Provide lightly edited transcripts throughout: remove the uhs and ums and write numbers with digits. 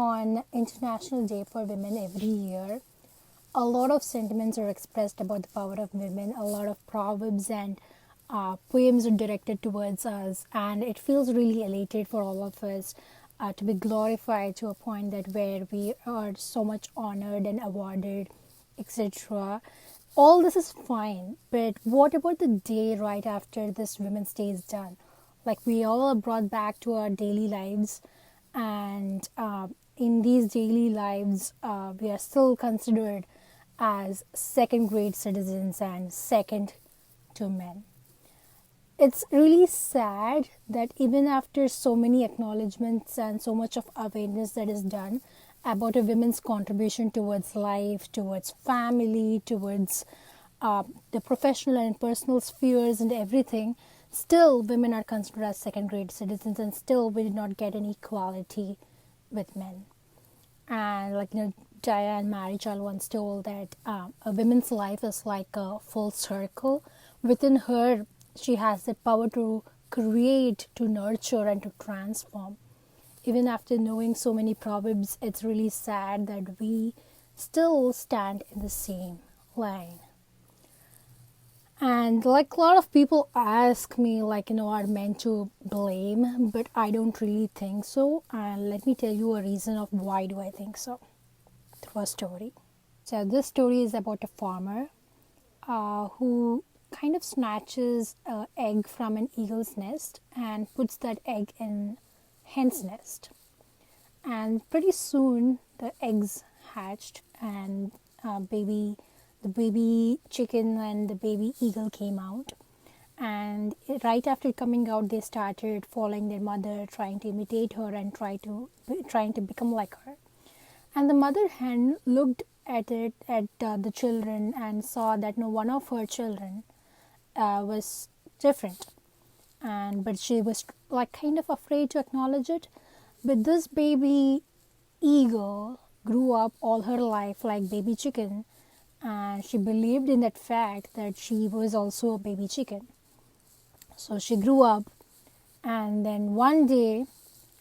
on International Day for Women every year, a lot of sentiments are expressed about the power of women. A lot of proverbs and poems are directed towards us, and it feels really elated for all of us to be glorified to a point that where we are so much honored and awarded, etc. All this is fine, but what about the day right after this Women's Day is done? Like, we all are brought back to our daily lives, and in these daily lives, we are still considered as second grade citizens and second to men. It's really sad that even after so many acknowledgements and so much of awareness that is done about a woman's contribution towards life, towards family, towards the professional and personal spheres and everything, still women are considered as second grade citizens, and still we did not get an equality with men. And Diane Marichal once told that a woman's life is like a full circle. Within her, she has the power to create, to nurture, and to transform. Even after knowing so many proverbs, it's really sad that we still stand in the same line. And a lot of people ask me, are men to blame? But I don't really think so. And let me tell you a reason of why do I think so, through a story. So this story is about a farmer who kind of snatches an egg from an eagle's nest and puts that egg in hen's nest. And pretty soon the eggs hatched, and the baby chicken and the baby eagle came out. And right after coming out, they started following their mother, trying to imitate her and trying to become like her. And the mother hen looked at the children and saw that one of her children was different, but she was kind of afraid to acknowledge it. But this baby eagle grew up all her life like baby chicken, and she believed in that fact that she was also a baby chicken. So she grew up, and then one day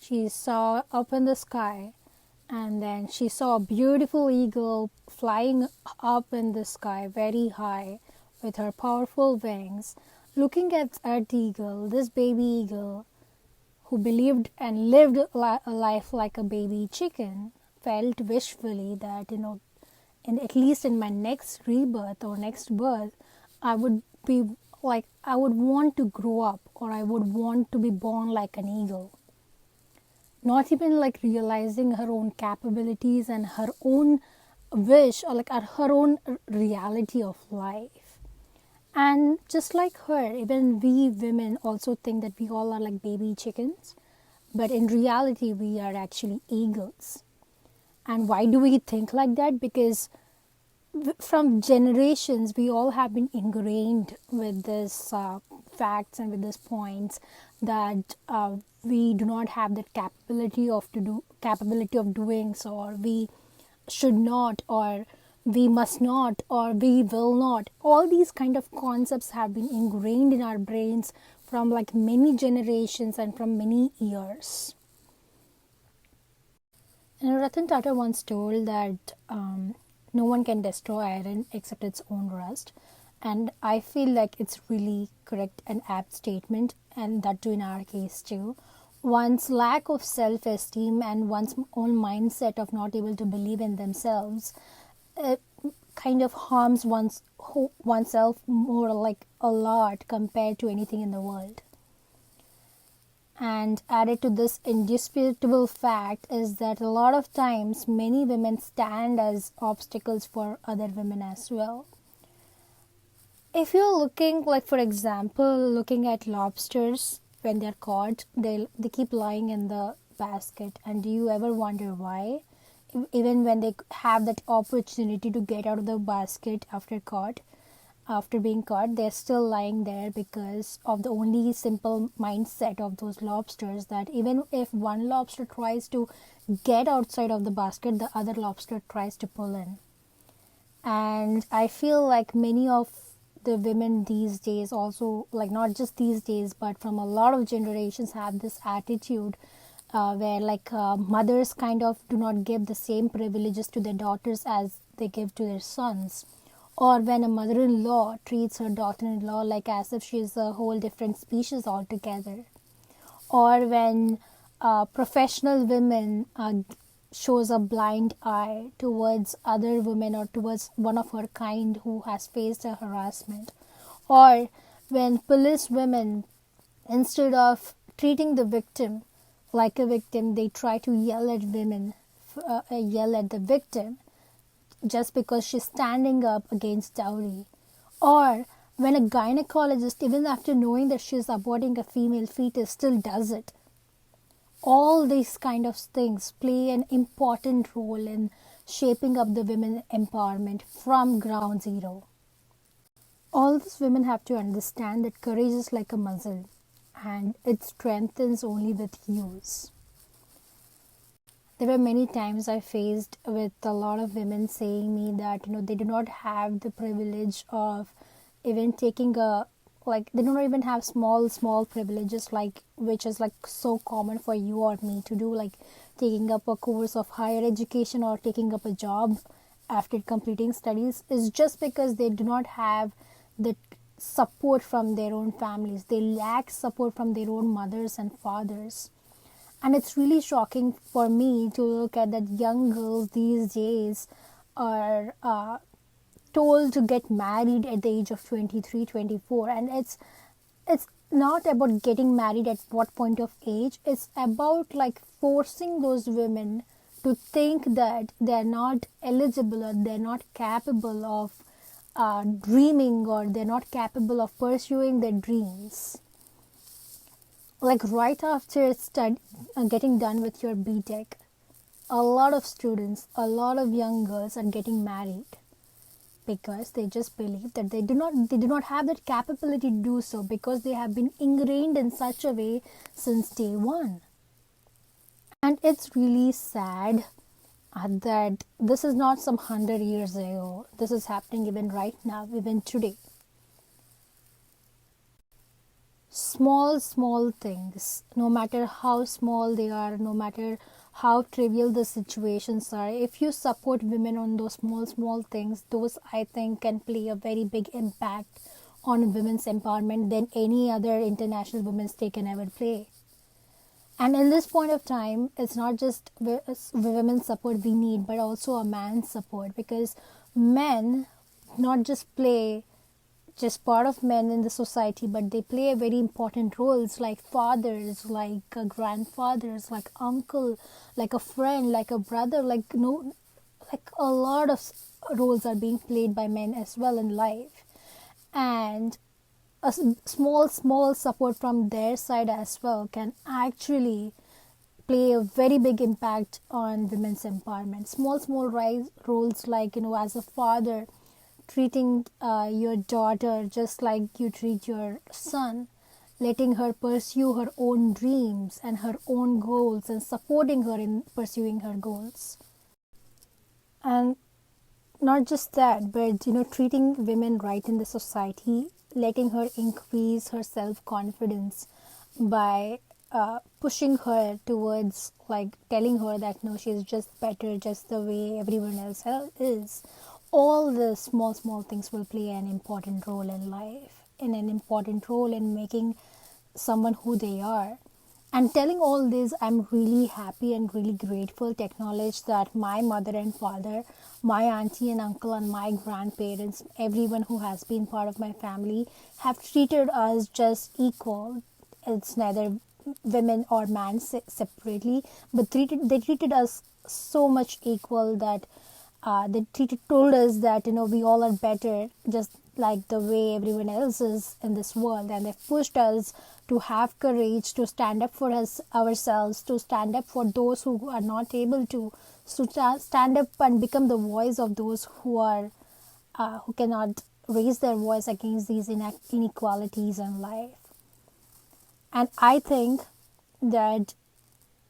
she saw up in the sky, and then she saw a beautiful eagle flying up in the sky very high with her powerful wings. Looking at the eagle, this baby eagle, who believed and lived a life like a baby chicken, felt wishfully that, at least in my next rebirth or next birth, I would want to grow up, or I would want to be born like an eagle. Not even realizing her own capabilities and her own wish, or her own reality of life. And just like her, even we women also think that we all are like baby chickens, but in reality we are actually eagles. And why do we think like that? Because from generations we all have been ingrained with this facts and with these points that we do not have that capability of doing so, or we should not, or we must not, or we will not. All these kind of concepts have been ingrained in our brains from many generations and from many years. And Ratan Tata once told that no one can destroy iron except its own rust. And I feel like it's really correct and apt statement, and that too in our case too. One's lack of self-esteem and one's own mindset of not able to believe in themselves kind of harms oneself more a lot compared to anything in the world. And added to this indisputable fact is that a lot of times many women stand as obstacles for other women as well. If you're looking, for example, looking at lobsters, when they're caught, they keep lying in the basket. And do you ever wonder why? Even when they have that opportunity to get out of the basket after being caught, they're still lying there because of the only simple mindset of those lobsters that even if one lobster tries to get outside of the basket, the other lobster tries to pull in. And I feel like many of the women these days also, not just these days, but from a lot of generations, have this attitude where mothers kind of do not give the same privileges to their daughters as they give to their sons, or when a mother-in-law treats her daughter-in-law like as if she is a whole different species altogether, or when professional women shows a blind eye towards other women or towards one of her kind who has faced a harassment, or when police women, instead of treating the victim like a victim, they try to yell at women, yell at the victim just because she's standing up against dowry, or when a gynecologist, even after knowing that she's aborting a female fetus, still does it. All these kind of things play an important role in shaping up the women empowerment from ground zero. All these women have to understand that courage is like a muscle and it strengthens only with use. There were many times I faced with a lot of women saying me that they do not have the privilege of even taking a, like, they do not even have small privileges like which is like so common for you or me to do, like taking up a course of higher education or taking up a job after completing studies, is just because they do not have the support from their own families. They lack support from their own mothers and fathers. And it's really shocking for me to look at that young girls these days are told to get married at the age of 23, 24. And it's not about getting married at what point of age. It's about like forcing those women to think that they're not eligible or they're not capable of dreaming, or they're not capable of pursuing their dreams. Like right after getting done with your BTech, a lot of students, a lot of young girls are getting married because they just believe that they do not have that capability to do so, because they have been ingrained in such a way since day one. And it's really sad that this is not some 100 years ago. This is happening even right now, even today. Small things, no matter how small they are, no matter how trivial the situations are, if you support women on those small things, those I think can play a very big impact on women's empowerment than any other International Women's Day can ever play. And in this point of time, it's not just women's support we need, but also a man's support, because men not just play just part of men in the society, but they play a very important roles, like fathers, like grandfathers, like uncle, like a friend, like a brother, like a lot of roles are being played by men as well in life. And a small support from their side as well can actually play a very big impact on women's empowerment. Small roles like as a father, treating your daughter just like you treat your son, letting her pursue her own dreams and her own goals, and supporting her in pursuing her goals. And not just that, but treating women right in the society, letting her increase her self-confidence by pushing her towards, like, telling her that no, she's just better just the way everyone else is. All the small things will play an important role in life, and an important role in making someone who they are. And telling all this, I'm really happy and really grateful to acknowledge that my mother and father, my auntie and uncle, and my grandparents, everyone who has been part of my family, have treated us just equal. It's neither women or man separately, but they treated us so much equal that told us that we all are better just like the way everyone else is in this world, and they've pushed us to have courage to stand up for ourselves, to stand up for those who are not able to stand up and become the voice of those who cannot raise their voice against these inequalities in life. And I think that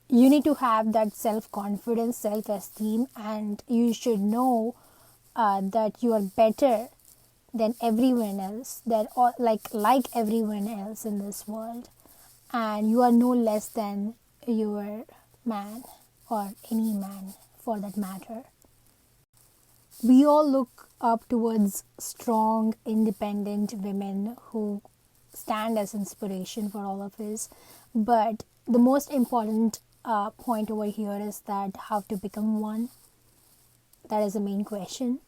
you need to have that self-confidence, self-esteem, and you should know that you are better than everyone else, like everyone else in this world, and you are no less than your man, or any man for that matter. We all look up towards strong, independent women who stand as inspiration for all of us. But the most important point over here is that how to become one. That is the main question.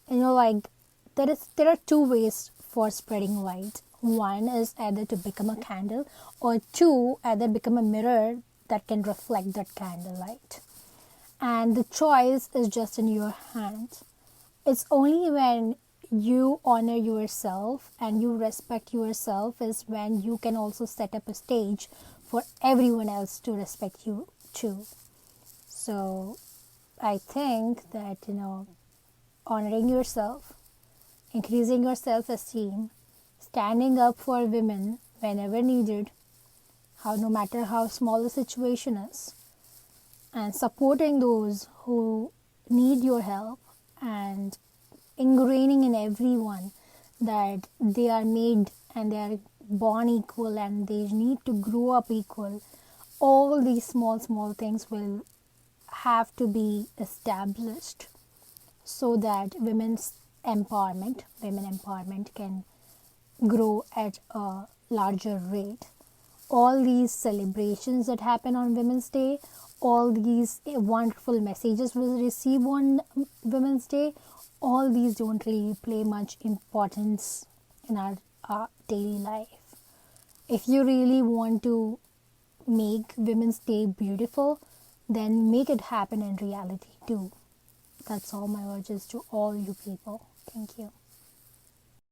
Like there are two ways for spreading light. One is either to become a candle, or two, either become a mirror that can reflect that candlelight. And the choice is just in your hand. It's only when you honor yourself and you respect yourself is when you can also set up a stage for everyone else to respect you too. So I think that, honoring yourself, increasing your self esteem, standing up for women whenever needed, how no matter how small the situation is, and supporting those who need your help, and ingraining in everyone that they are made and they are born equal and they need to grow up equal. All these small things will have to be established so that women empowerment can grow at a larger rate. All these celebrations that happen on Women's Day, all these wonderful messages we receive on Women's Day, all these don't really play much importance in our daily life. If you really want to make Women's Day beautiful, then make it happen in reality too. That's all my urges to all you people. Thank you.